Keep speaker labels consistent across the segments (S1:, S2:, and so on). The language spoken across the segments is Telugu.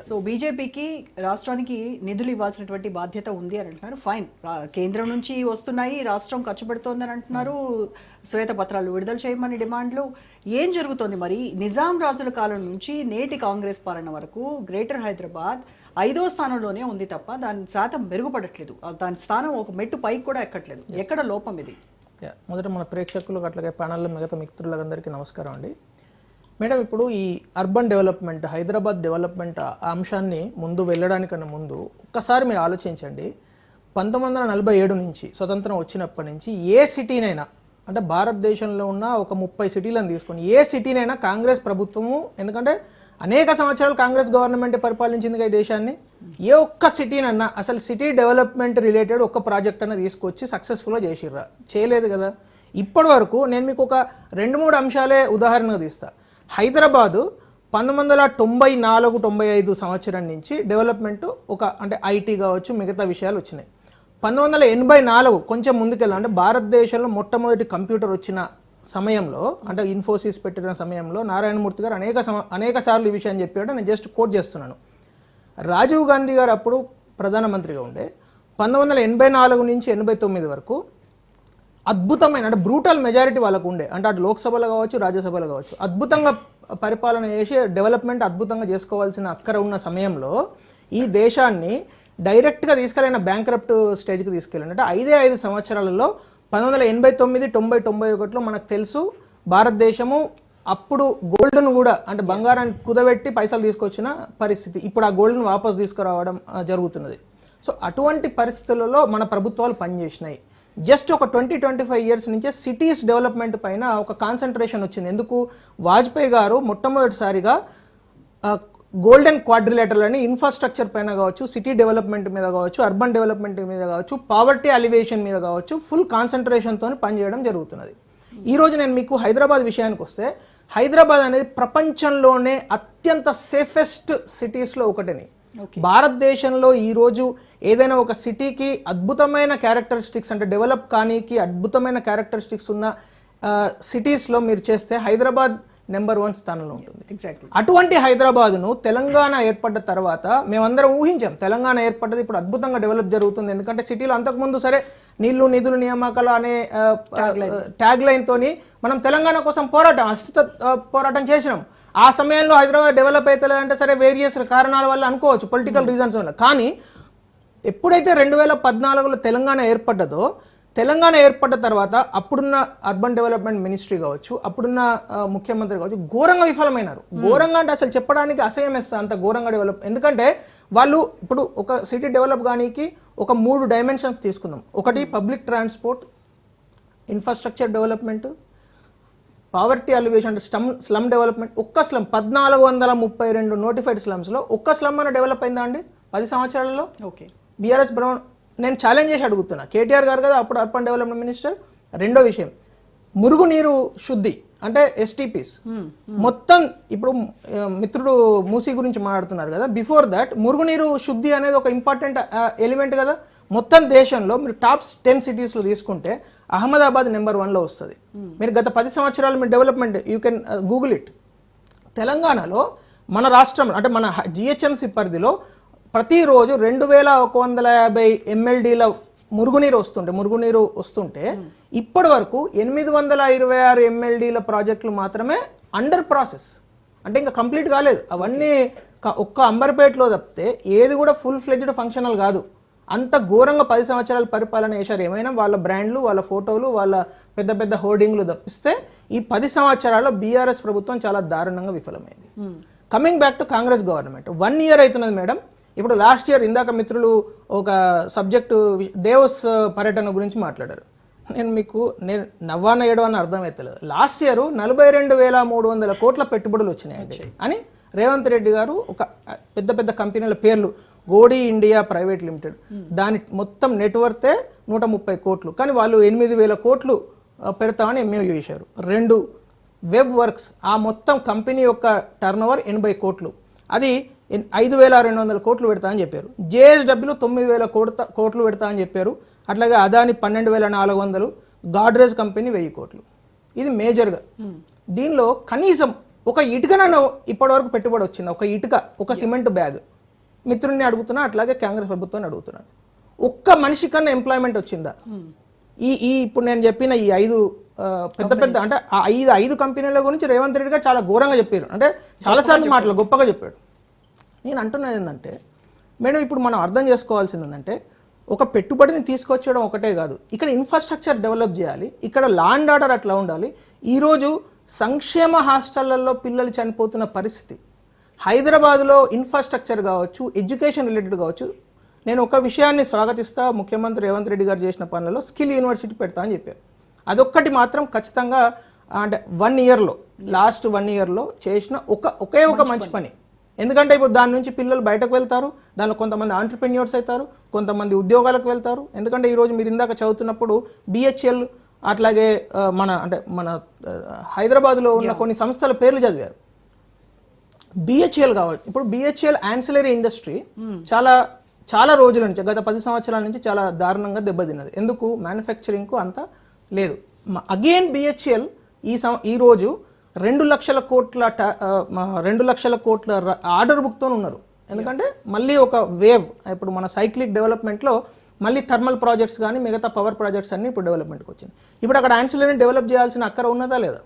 S1: సో బీజేపీకి రాష్ట్రానికి నిధులు ఇవ్వాల్సినటువంటి బాధ్యత ఉంది అని అంటున్నారు. ఫైన్, కేంద్రం నుంచి వస్తున్నాయి, రాష్ట్రం ఖర్చు పెడుతోందని అంటున్నారు, శ్వేతపత్రాలు విడుదల చేయమని డిమాండ్లు. ఏం జరుగుతోంది మరి? నిజాం రాజుల కాలం నుంచి నేటి కాంగ్రెస్ పాలన వరకు గ్రేటర్ హైదరాబాద్ 5వ స్థానంలోనే ఉంది తప్ప దాని శాతం మెరుగుపడట్లేదు. దాని స్థానం ఒక మెట్టు పైకి కూడా ఎక్కట్లేదు. ఎక్కడ లోపం ఇది?
S2: మొదట మన ప్రేక్షకులకు అట్లాగే ప్యానల్లో మిగతా మిత్రులందరికీ నమస్కారం అండి. మేడం, ఇప్పుడు ఈ అర్బన్ డెవలప్మెంట్, హైదరాబాద్ డెవలప్మెంట్ అంశాన్ని ముందు వెళ్ళడానికన్నా ముందు ఒక్కసారి మీరు ఆలోచించండి. 1947 నుంచి స్వతంత్రం వచ్చినప్పటి నుంచి ఏ సిటీనైనా, అంటే భారతదేశంలో ఉన్న ఒక 30 సిటీలను తీసుకొని ఏ సిటీనైనా కాంగ్రెస్ ప్రభుత్వము, ఎందుకంటే అనేక సంవత్సరాలు కాంగ్రెస్ గవర్నమెంట్ పరిపాలించింది ఈ దేశాన్ని, ఏ ఒక్క సిటీనన్నా అసలు సిటీ డెవలప్మెంట్ రిలేటెడ్ ఒక్క ప్రాజెక్ట్ అన్న తీసుకొచ్చి సక్సెస్ఫుల్గా చేసిర్రా? చేయలేదు కదా. ఇప్పటి వరకు నేను మీకు ఒక 2-3 అంశాలే ఉదాహరణగా తీస్తా. హైదరాబాదు 1994-95 సంవత్సరం నుంచి డెవలప్మెంట్ అంటే ఐటీ కావచ్చు, మిగతా విషయాలు వచ్చినాయి. 1984 కొంచెం ముందుకెళ్ళాం, అంటే భారతదేశంలో మొట్టమొదటి కంప్యూటర్ వచ్చిన సమయంలో, అంటే ఇన్ఫోసిస్ పెట్టిన సమయంలో నారాయణమూర్తి గారు అనేక సార్లు ఈ విషయం చెప్పాడు. నేను జస్ట్ కోట్ చేస్తున్నాను. రాజీవ్ గాంధీ గారు అప్పుడు ప్రధానమంత్రిగా ఉండే 1984 నుంచి 89 వరకు అద్భుతమైన, అంటే బ్రూటల్ మెజారిటీ వాళ్ళకు ఉండే, అంటే అటు లోక్సభలో కావచ్చు, రాజ్యసభలో కావచ్చు, అద్భుతంగా పరిపాలన చేసి డెవలప్మెంట్ అద్భుతంగా చేసుకోవాల్సిన అక్కర ఉన్న సమయంలో ఈ దేశాన్ని డైరెక్ట్గా తీసుకెళ్ళిన బ్యాంక్రప్ట్ స్టేజ్కి తీసుకెళ్ళండి. అంటే 5 సంవత్సరాలలో 1989, 90, 91లో మనకు తెలుసు భారతదేశము అప్పుడు గోల్డ్ను కూడా, అంటే బంగారాన్ని కుదబెట్టి పైసలు తీసుకొచ్చిన పరిస్థితి. ఇప్పుడు ఆ గోల్డ్ను వాపస్ తీసుకురావడం జరుగుతున్నది. సో అటువంటి పరిస్థితులలో మన ప్రభుత్వాలు పనిచేసినాయి. జస్ట్ ఒక 20-25 ఇయర్స్ నుంచే సిటీస్ డెవలప్మెంట్ పైన ఒక కాన్సన్ట్రేషన్ వచ్చింది. ఎందుకు? వాజ్పేయి గారు మొట్టమొదటిసారిగా గోల్డెన్ క్వాడ్రిలేటరల్ అని ఇన్ఫ్రాస్ట్రక్చర్ పైన కావచ్చు, సిటీ డెవలప్మెంట్ మీద కావచ్చు, అర్బన్ డెవలప్మెంట్ మీద కావచ్చు, పావర్టీ అలివేషన్ మీద కావచ్చు ఫుల్ కాన్సన్ట్రేషన్తో పనిచేయడం జరుగుతున్నది. ఈరోజు నేను మీకు హైదరాబాద్ విషయానికి వస్తే, హైదరాబాద్ అనేది ప్రపంచంలోనే అత్యంత సేఫెస్ట్ సిటీస్లో ఒకటిని. భారతదేశంలో ఈరోజు ఏదైనా ఒక సిటీకి అద్భుతమైన క్యారెక్టరిస్టిక్స్, అంటే డెవలప్ కానీకి అద్భుతమైన క్యారెక్టరిస్టిక్స్ ఉన్న సిటీస్లో మీరు చేస్తే హైదరాబాద్ నెంబర్ 1 స్థానంలో ఉంటుంది.
S1: ఎగ్జాక్ట్లీ.
S2: అటువంటి హైదరాబాద్ను తెలంగాణ ఏర్పడ్డ తర్వాత మేమందరం ఊహించాం, తెలంగాణ ఏర్పడ్డది ఇప్పుడు అద్భుతంగా డెవలప్ జరుగుతుంది. ఎందుకంటే సిటీలో అంతకుముందు సరే నీళ్లు నిధులు నియామకాలు అనే ట్యాగ్ లైన్తోని మనం తెలంగాణ కోసం పోరాటం చేసినాం. ఆ సమయంలో హైదరాబాద్ డెవలప్ అవుతలేదంటే సరే వేరియస్ కారణాల వల్ల అనుకోవచ్చు, పొలిటికల్ రీజన్స్ వల్ల. కానీ ఎప్పుడైతే 2014లో తెలంగాణ ఏర్పడ్డదో, తెలంగాణ ఏర్పడ్డ తర్వాత అప్పుడున్న అర్బన్ డెవలప్మెంట్ మినిస్ట్రీ కావచ్చు, అప్పుడున్న ముఖ్యమంత్రి కావచ్చు ఘోరంగా విఫలమైనారు. ఘోరంగా అంటే అసలు చెప్పడానికి అసహ్యం వేస్తా, అంత ఘోరంగా డెవలప్. ఎందుకంటే వాళ్ళు ఇప్పుడు ఒక సిటీ డెవలప్ కానీకి ఒక 3 డైమెన్షన్స్ తీసుకుందాం. ఒకటి public transport, infrastructure development, poverty alleviation, అంటే స్లమ్ డెవలప్మెంట్. ఒక్క స్లమ్ 1432 నోటిఫైడ్ స్లమ్స్లో ఒక్క స్లమ్ అన్న డెవలప్ అయిందా అండి 10 సంవత్సరాలలో?
S1: ఓకే.
S2: బీఆర్ఎస్ బ్రౌన్, నేను ఛాలెంజ్ చేసి అడుగుతున్నా, కేటీఆర్ గారు కదా అప్పుడు అర్బన్ డెవలప్మెంట్ మినిస్టర్. రెండో విషయం, మురుగునీరు శుద్ధి, అంటే ఎస్టీపీస్ మొత్తం. ఇప్పుడు మిత్రుడు మూసీ గురించి మాట్లాడుతున్నారు కదా, బిఫోర్ దట్ మురుగునీరు శుద్ధి అనేది ఒక ఇంపార్టెంట్ ఎలిమెంట్ కదా. మొత్తం దేశంలో మీరు టాప్ 10 సిటీస్లో తీసుకుంటే అహ్మదాబాద్ నెంబర్ 1లో వస్తుంది. మీరు గత 10 సంవత్సరాలు మీరు development, you can Google it. తెలంగాణలో మన రాష్ట్రంలో, అంటే మన జిహెచ్ఎంసీ పరిధిలో ప్రతిరోజు 2150 MLDల మురుగునీరు వస్తుంటే ఇప్పటి వరకు 826 MLDల ప్రాజెక్టులు మాత్రమే అండర్ ప్రాసెస్, అంటే ఇంకా కంప్లీట్ కాలేదు. అవన్నీ ఒక్క అంబర్పేటలో తప్పితే ఏది కూడా ఫుల్ ఫ్లెడ్జ్డ్ ఫంక్షనల్ కాదు. అంత ఘోరంగా 10 సంవత్సరాల పరిపాలన చేశారు. ఏమైనా వాళ్ళ బ్రాండ్లు, వాళ్ళ ఫోటోలు, వాళ్ళ పెద్ద పెద్ద హోర్డింగ్లు తప్పిస్తే ఈ 10 సంవత్సరాల్లో బీఆర్ఎస్ ప్రభుత్వం చాలా దారుణంగా విఫలమైంది. Coming back to Congress government, 1 year అవుతున్నది మేడం. ఇప్పుడు లాస్ట్ ఇయర్ ఇందాక మిత్రులు ఒక సబ్జెక్టు దేవస్ పర్యటన గురించి మాట్లాడారు. నేను నవ్వాన ఏడవని అర్థమవుతలేదు. లాస్ట్ ఇయర్ 42,300 కోట్ల పెట్టుబడులు వచ్చినాయండి అని రేవంత్ రెడ్డి గారు ఒక పెద్ద పెద్ద కంపెనీల పేర్లు, గోడీ ఇండియా ప్రైవేట్ లిమిటెడ్, దాని మొత్తం నెట్వర్తే 130 కోట్లు, కానీ వాళ్ళు 8,000 కోట్లు పెడతామని ఎంఓయూ చేశారు. 2 వెబ్ వర్క్స్, ఆ మొత్తం కంపెనీ యొక్క టర్నోవర్ 80 కోట్లు, అది 5,200 కోట్లు పెడతా అని చెప్పారు. జేఎస్డబ్ల్యూ 9,000 కోట్లు పెడతా అని చెప్పారు. అట్లాగే అదాని 12,400, గాడ్రేజ్ కంపెనీ 1,000 కోట్లు. ఇది మేజర్గా. దీనిలో కనీసం ఒక ఇటుక నన్ను ఇప్పటివరకు పెట్టుబడి వచ్చింది, ఒక ఇటుక, ఒక సిమెంట్ బ్యాగ్. మిత్రుడిని అడుగుతున్నా, అట్లాగే కాంగ్రెస్ ప్రభుత్వాన్ని అడుగుతున్నాను, ఒక్క మనిషి కన్నా ఎంప్లాయ్మెంట్ వచ్చిందా? ఈ ఇప్పుడు నేను చెప్పిన ఈ 5 పెద్ద పెద్ద అంటే ఆ 5 కంపెనీల గురించి రేవంత్ రెడ్డి గారు చాలా ఘోరంగా చెప్పారు, అంటే చాలాసార్లు మాటలు గొప్పగా చెప్పాడు. నేను అంటున్నది ఏంటంటే మేడం, ఇప్పుడు మనం అర్థం చేసుకోవాల్సింది ఏంటంటే ఒక పెట్టుబడిని తీసుకొచ్చడం ఒకటే కాదు, ఇక్కడ ఇన్ఫ్రాస్ట్రక్చర్ డెవలప్ చేయాలి, ఇక్కడ లా అండ్ ఆర్డర్ అట్లా ఉండాలి. ఈరోజు సంక్షేమ హాస్టళ్లలో పిల్లలు చనిపోతున్న పరిస్థితి, హైదరాబాద్లో ఇన్ఫ్రాస్ట్రక్చర్ కావచ్చు, ఎడ్యుకేషన్ రిలేటెడ్ కావచ్చు. నేను ఒక విషయాన్ని స్వాగతిస్తా, ముఖ్యమంత్రి రేవంత్ రెడ్డి గారు చేసిన పనులలో స్కిల్ యూనివర్సిటీ పెడతా అని చెప్పారు. అదొక్కటి మాత్రం ఖచ్చితంగా అంటే 1 ఇయర్లో, లాస్ట్ 1 ఇయర్లో చేసిన ఒకే ఒక మంచి పని. ఎందుకంటే ఇప్పుడు దాని నుంచి పిల్లలు బయటకు వెళ్తారు, దానిలో కొంతమంది ఆంటర్ప్రెన్యూర్స్ అవుతారు, కొంతమంది ఉద్యోగాలకు వెళ్తారు. ఎందుకంటే ఈరోజు మీరు ఇందాక చదువుతున్నప్పుడు BHL అట్లాగే మన హైదరాబాద్లో ఉన్న కొన్ని సంస్థల పేర్లు చదివారు. BHL కావచ్చు, ఇప్పుడు BHL యాన్సిలరీ ఇండస్ట్రీ చాలా రోజుల నుంచి, గత 10 సంవత్సరాల నుంచి చాలా దారుణంగా దెబ్బతిన్నది. ఎందుకు? మ్యానుఫ్యాక్చరింగ్కు అంత లేదు. అగైన్ BHL ఈరోజు 2 లక్షల కోట్ల ఆర్డర్ బుక్తో ఉన్నారు. ఎందుకంటే మళ్ళీ ఒక వేవ్, ఇప్పుడు మన సైక్లిక్ డెవలప్మెంట్లో మళ్ళీ థర్మల్ ప్రాజెక్ట్స్ కానీ మిగతా పవర్ ప్రాజెక్ట్స్ అన్నీ ఇప్పుడు డెవలప్మెంట్కి వచ్చింది. ఇప్పుడు అక్కడ యాన్సిలరీని డెవలప్ చేయాల్సిన అక్కర ఉన్నదా లేదా?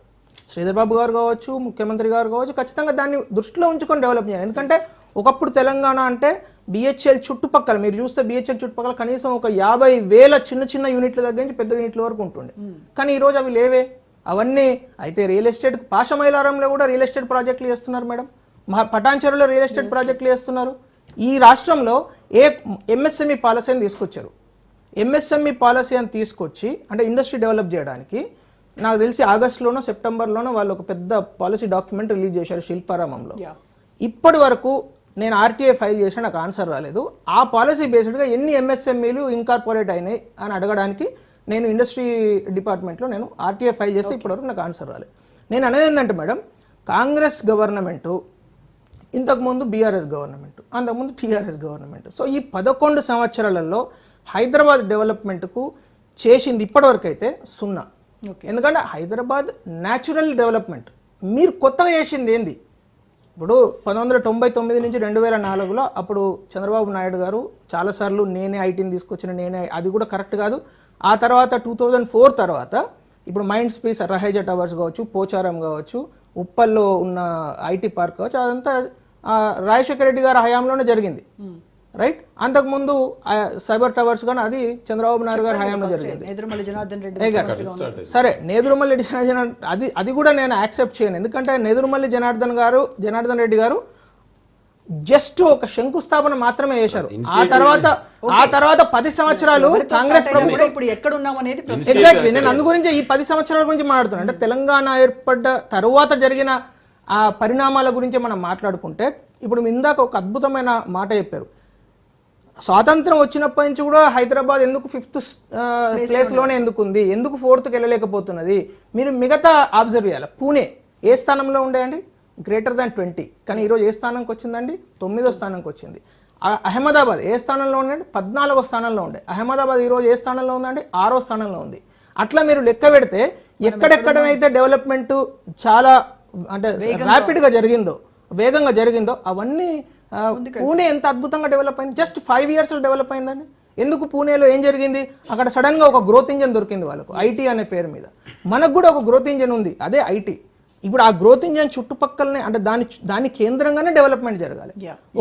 S2: శ్రీధర్ బాబు గారు కావచ్చు, ముఖ్యమంత్రి గారు కావచ్చు, ఖచ్చితంగా దాన్ని దృష్టిలో ఉంచుకొని డెవలప్ చేయాలి. ఎందుకంటే ఒకప్పుడు తెలంగాణ అంటే BHL చుట్టుపక్కల మీరు చూస్తే BHL చుట్టుపక్కల కనీసం ఒక 50,000 చిన్న యూనిట్ల దగ్గర నుంచి పెద్ద యూనిట్ల వరకు ఉంటుండే. కానీ ఈరోజు అవి లేవే. అవన్నీ అయితే రియల్ ఎస్టేట్, పాషమైలారంలో కూడా రియల్ ఎస్టేట్ ప్రాజెక్టులు చేస్తున్నారు మేడం, పటాన్చెరులో రియల్ ఎస్టేట్ ప్రాజెక్టులు చేస్తున్నారు. ఈ రాష్ట్రంలో MSME పాలసీ అని తీసుకొచ్చారు. MSME పాలసీ అని తీసుకొచ్చి అంటే ఇండస్ట్రీ డెవలప్ చేయడానికి నాకు తెలిసి ఆగస్టులోనో సెప్టెంబర్లోనో వాళ్ళు ఒక పెద్ద పాలసీ డాక్యుమెంట్ రిలీజ్ చేశారు శిల్పారామంలో. ఇప్పటి వరకు నేను RTA ఫైల్ చేసినా నాకు ఆన్సర్ రాలేదు. ఆ పాలసీ బేస్డ్గా ఎన్ని MSMEలు ఇన్కార్పొరేట్ అయినాయి అని అడగడానికి నేను ఇండస్ట్రీ డిపార్ట్మెంట్లో నేను RTA ఫైల్ చేస్తే ఇప్పటివరకు నాకు ఆన్సర్ రాలేదు. నేను అనేది ఏంటంటే మేడం, కాంగ్రెస్ గవర్నమెంటు, ఇంతకుముందు BRS గవర్నమెంట్, అంతకుముందు TRS గవర్నమెంట్. సో ఈ 11 సంవత్సరాలలో హైదరాబాద్ డెవలప్మెంట్కు చేసింది ఇప్పటివరకు అయితే 0. ఎందుకంటే హైదరాబాద్ న్యాచురల్ డెవలప్మెంట్ మీరు కొత్తగా చేసింది ఏంది? ఇప్పుడు 1999 నుంచి 2004లో అప్పుడు చంద్రబాబు నాయుడు గారు చాలాసార్లు నేనే ఐటీని తీసుకొచ్చిన, అది కూడా కరెక్ట్ కాదు. ఆ తర్వాత 2004 తర్వాత ఇప్పుడు మైండ్ స్పేస్ రహేజ టవర్స్ కావచ్చు, పోచారం కావచ్చు, ఉప్పల్లో ఉన్న IT పార్క్ కావచ్చు, అదంతా రాజశేఖర రెడ్డి గారి హయాంలోనే జరిగింది, రైట్? అంతకుముందు సైబర్ టవర్స్ కానీ అది చంద్రబాబు నాయుడు గారి హయాంలో జరిగింది. సరే, నేదురుమల్లి జనార్దన్ అది కూడా నేను యాక్సెప్ట్ చేయను. ఎందుకంటే నేదురుమల్లి జనార్దన్ రెడ్డి గారు జస్ట్ ఒక శంకుస్థాపన మాత్రమే చేశారు. ఆ తర్వాత 10 సంవత్సరాలు కాంగ్రెస్ ప్రభుత్వం ఎగ్జాక్ట్లీ నేను అందు గురించి ఈ 10 సంవత్సరాల గురించి మాట్లాడుతున్నాను. అంటే తెలంగాణ ఏర్పడ్డ తర్వాత జరిగిన ఆ పరిణామాల గురించి మనం మాట్లాడుకుంటే, ఇప్పుడు ఇందాక ఒక అద్భుతమైన మాట చెప్పారు. స్వాతంత్రం వచ్చినప్పటి నుంచి కూడా హైదరాబాద్ ఎందుకు 5th ప్లేస్లోనే ఎందుకు ఉంది, ఎందుకు 4th వెళ్ళలేకపోతున్నది? మీరు మిగతా అబ్జర్వ్ చేయాలి. పూణే ఏ స్థానంలో ఉండేయండి? Greater than 20. కానీ ఈరోజు ఏ స్థానానికి వచ్చిందండి? 9వ స్థానానికి వచ్చింది. అహ్మదాబాద్ ఏ స్థానంలో ఉండండి? 14వ స్థానంలో ఉండే. అహ్మదాబాద్ ఈరోజు ఏ స్థానంలో ఉందండి? 6వ స్థానంలో ఉంది. అట్లా మీరు లెక్క పెడితే ఎక్కడెక్కడనైతే డెవలప్మెంట్ చాలా అంటే ర్యాపిడ్గా జరిగిందో, వేగంగా జరిగిందో, అవన్నీ పూణే ఎంత అద్భుతంగా డెవలప్ అయింది. జస్ట్ 5 yearsలో డెవలప్ అయిందండి. ఎందుకు? పూణేలో ఏం జరిగింది? అక్కడ సడన్గా ఒక గ్రోత్ ఇంజన్ దొరికింది వాళ్ళకు, IT అనే పేరు మీద. మనకు కూడా ఒక గ్రోత్ ఇంజన్ ఉంది, అదే IT. ఇప్పుడు ఆ గ్రోత్ ఇంజన్ చుట్టుపక్కలనే అంటే దాని కేంద్రంగానే డెవలప్మెంట్ జరగాలి.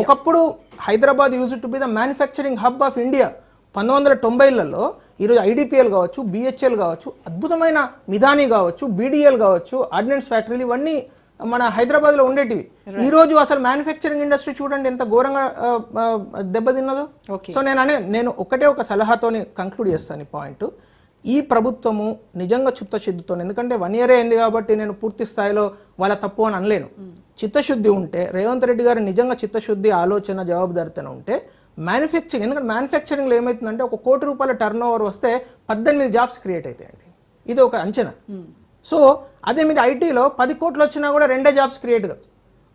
S2: ఒకప్పుడు Hyderabad use to be the manufacturing hub of India. 1990లలో ఈరోజు IDPL కావచ్చు, BHL కావచ్చు, అద్భుతమైన మిధాని కావచ్చు, BDL కావచ్చు, ఆర్డినెన్స్ ఫ్యాక్టరీలు, ఇవన్నీ మన హైదరాబాద్లో ఉండేటివి. ఈరోజు అసలు మ్యానుఫ్యాక్చరింగ్ ఇండస్ట్రీ చూడండి ఎంత ఘోరంగా దెబ్బతిన్నదో. సో నేను ఒక సలహాతోని కంక్లూడ్ చేస్తాను ఈ పాయింట్. ఈ ప్రభుత్వము నిజంగా చిత్తశుద్ధితో, ఎందుకంటే 1 year అయింది కాబట్టి నేను పూర్తి స్థాయిలో వాళ్ళ తప్పు అని అనలేను. చిత్తశుద్ధి ఉంటే, రేవంత్ రెడ్డి గారు నిజంగా చిత్తశుద్ధి, ఆలోచన, జవాబుదారితనం ఉంటే మ్యానుఫ్యాక్చరింగ్, ఎందుకంటే మ్యానుఫ్యాక్చరింగ్లో ఏమవుతుందంటే ఒక ₹1 కోటి టర్న్ ఓవర్ వస్తే 18 jobs క్రియేట్ అవుతాయండి. ఇది ఒక అంచనా. సో అదే మీద ITలో 10 కోట్లు వచ్చినా కూడా 2 jobs క్రియేట్ కాదు.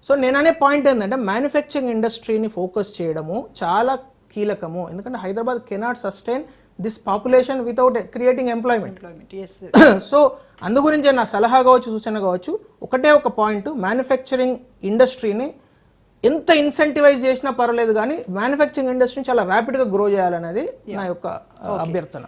S2: సో నేను అనే పాయింట్ ఏంటంటే మ్యానుఫ్యాక్చరింగ్ ఇండస్ట్రీని ఫోకస్ చేయడము చాలా కీలకము. ఎందుకంటే Hyderabad cannot sustain this population without creating employment.
S1: Yes
S2: so అందు గురించే నా సలహా కావచ్చు, సూచన కావచ్చు, ఒకటే ఒక పాయింట్, మ్యానుఫ్యాక్చరింగ్ ఇండస్ట్రీని ఎంత ఇన్సెంటివైజ్ చేసినా పర్వాలేదు కానీ మ్యానుఫ్యాక్చరింగ్ ఇండస్ట్రీని చాలా ర్యాపిడ్గా గ్రో చేయాలనేది నా యొక్క అభ్యర్థన.